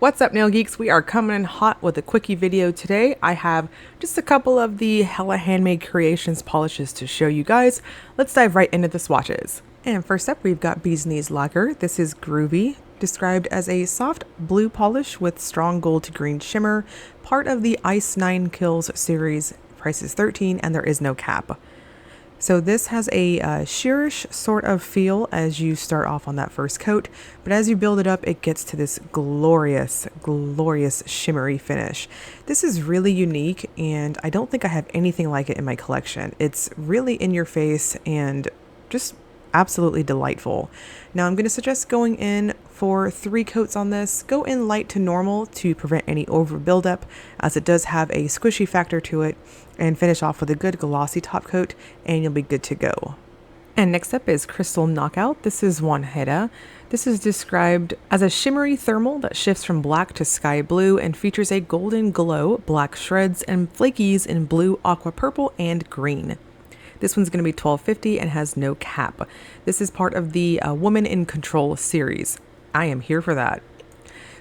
What's up, nail geeks? We are coming in hot with a quickie video today. I have just a couple of the Hella Handmade Creations polishes to show you guys. Let's dive right into the swatches. And first up, we've got Bee's Knees Lacquer. This is Groovy, described as a soft blue polish with strong gold to green shimmer, part of the Ice 9 Kills series. Price is $13 and there is no cap. So this has a sheerish sort of feel as you start off on that first coat, but as you build it up, it gets to this glorious, glorious shimmery finish. This is really unique, and I don't think I have anything like it in my collection. It's really in your face and just absolutely delightful. Now I'm going to suggest going in for 3 coats on this. Go in light to normal to prevent any over buildup, as it does have a squishy factor to it, and finish off with a good glossy top coat and you'll be good to go. And next up is Crystal Knockout. This is Wanheda. This is described as a shimmery thermal that shifts from black to sky blue and features a golden glow, black shreds, and flakies in blue, aqua purple, and green. This one's going to be $12.50 and has no cap. This is part of the Woman in Control series. I am here for that.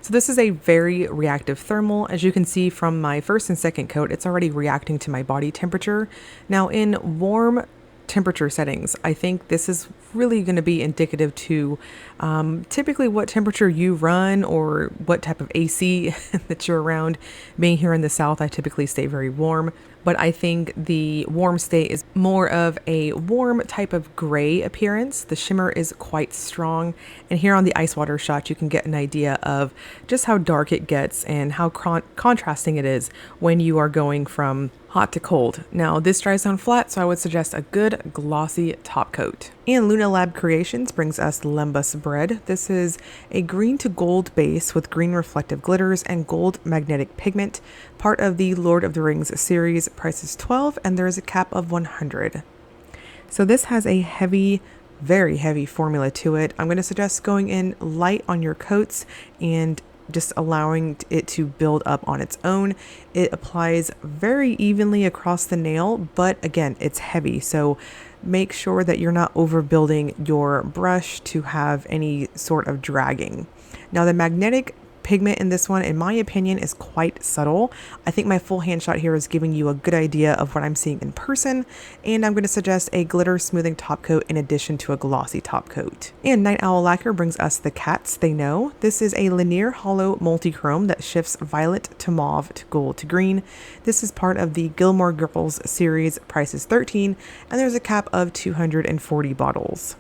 So this is a very reactive thermal. As you can see from my first and second coat, it's already reacting to my body temperature. Now in warm temperature settings, I think this is really going to be indicative to typically what temperature you run or what type of AC that you're around. Being here in the South, I typically stay very warm, but I think the warm state is more of a warm type of gray appearance. The shimmer is quite strong, and here on the ice water shot you can get an idea of just how dark it gets and how contrasting it is when you are going from hot to cold. Now this dries down flat, so I would suggest a good glossy top coat. And Luna Lab Creations brings us Lembas Bread. This is a green to gold base with green reflective glitters and gold magnetic pigment, part of the Lord of the Rings series. Price is $12 and there is a cap of $100. So this has a heavy, very heavy formula to it. I'm going to suggest going in light on your coats and just allowing it to build up on its own. It applies very evenly across the nail, but again, it's heavy, so make sure that you're not overbuilding your brush to have any sort of dragging. Now the magnetic pigment in this one, in my opinion, is quite subtle. I think my full hand shot here is giving you a good idea of what I'm seeing in person, and I'm going to suggest a glitter smoothing top coat in addition to a glossy top coat. And Night Owl Lacquer brings us the Cats They Know. This is a linear hollow multi-chrome that shifts violet to mauve to gold to green. This is part of the Gilmore Girls series. Price is $13 and there's a cap of 240 bottles.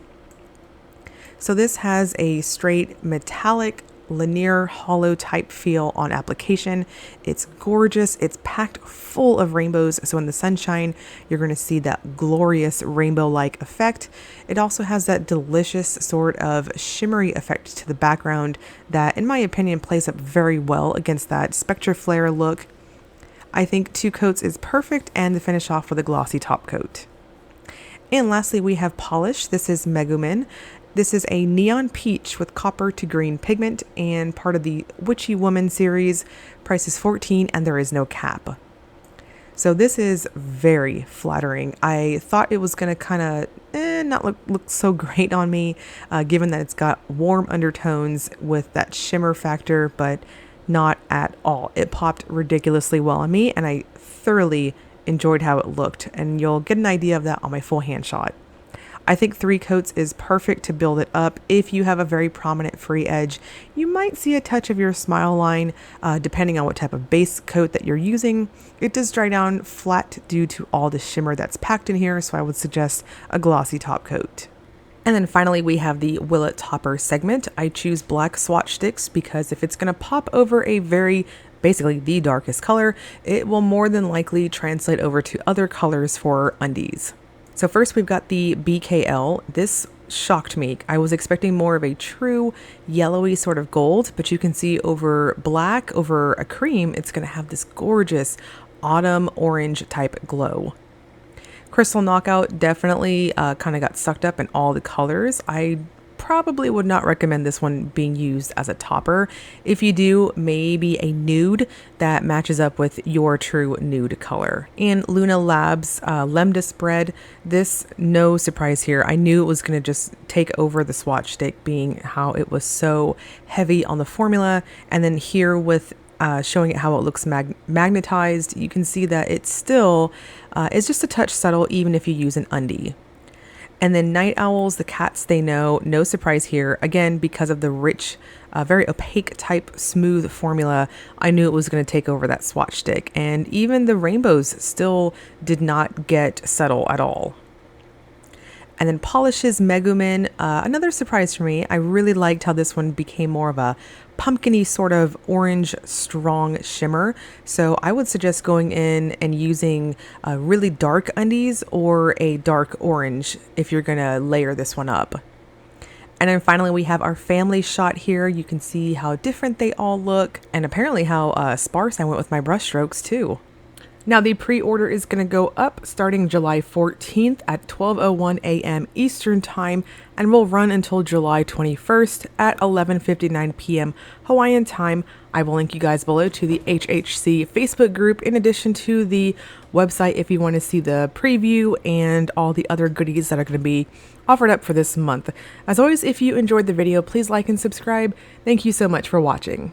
So this has a straight metallic linear hollow type feel on application. It's gorgeous. It's packed full of rainbows, so in the sunshine you're going to see that glorious rainbow-like effect. It also has that delicious sort of shimmery effect to the background that, in my opinion, plays up very well against that Spectraflare look. I think 2 coats is perfect, and to finish off with a glossy top coat. And lastly, we have Polish. This is Megumin. This is a neon peach with copper to green pigment and part of the Witchy Woman series. Price is $14 and there is no cap. So this is very flattering. I thought it was going to kind of not look so great on me, given that it's got warm undertones with that shimmer factor, but not at all. It popped ridiculously well on me, and I thoroughly enjoyed how it looked, and you'll get an idea of that on my full hand shot. I think 3 coats is perfect to build it up. If you have a very prominent free edge, you might see a touch of your smile line, depending on what type of base coat that you're using. It does dry down flat due to all the shimmer that's packed in here, so I would suggest a glossy top coat. And then finally, we have the Willet Topper segment. I choose black swatch sticks because if it's going to pop over a basically the darkest color, it will more than likely translate over to other colors for undies. So first we've got the BKL. This shocked me. I was expecting more of a true yellowy sort of gold, but you can see over black, over a cream, it's going to have this gorgeous autumn orange type glow. Crystal Knockout definitely kind of got sucked up in all the colors. I probably would not recommend this one being used as a topper. If you do, maybe a nude that matches up with your true nude color. And Luna Labs Lembda spread, this, no surprise here. I knew it was going to just take over the swatch stick, being how it was so heavy on the formula. And then here with showing it how it looks magnetized, you can see that it still is just a touch subtle even if you use an undie. And then Night Owls, the cats they know, no surprise here. Again, because of the rich, very opaque type smooth formula, I knew it was going to take over that swatch stick. And even the rainbows still did not get subtle at all. And then Polish's Megumin, another surprise for me. I really liked how this one became more of a pumpkin-y sort of orange strong shimmer. So I would suggest going in and using really dark undies or a dark orange if you're gonna layer this one up. And then finally we have our family shot here. You can see how different they all look and apparently how sparse I went with my brush strokes too. Now the pre-order is going to go up starting July 14th at 12:01 a.m. Eastern Time and will run until July 21st at 11:59 p.m. Hawaiian Time. I will link you guys below to the HHC Facebook group in addition to the website if you want to see the preview and all the other goodies that are going to be offered up for this month. As always, if you enjoyed the video, please like and subscribe. Thank you so much for watching.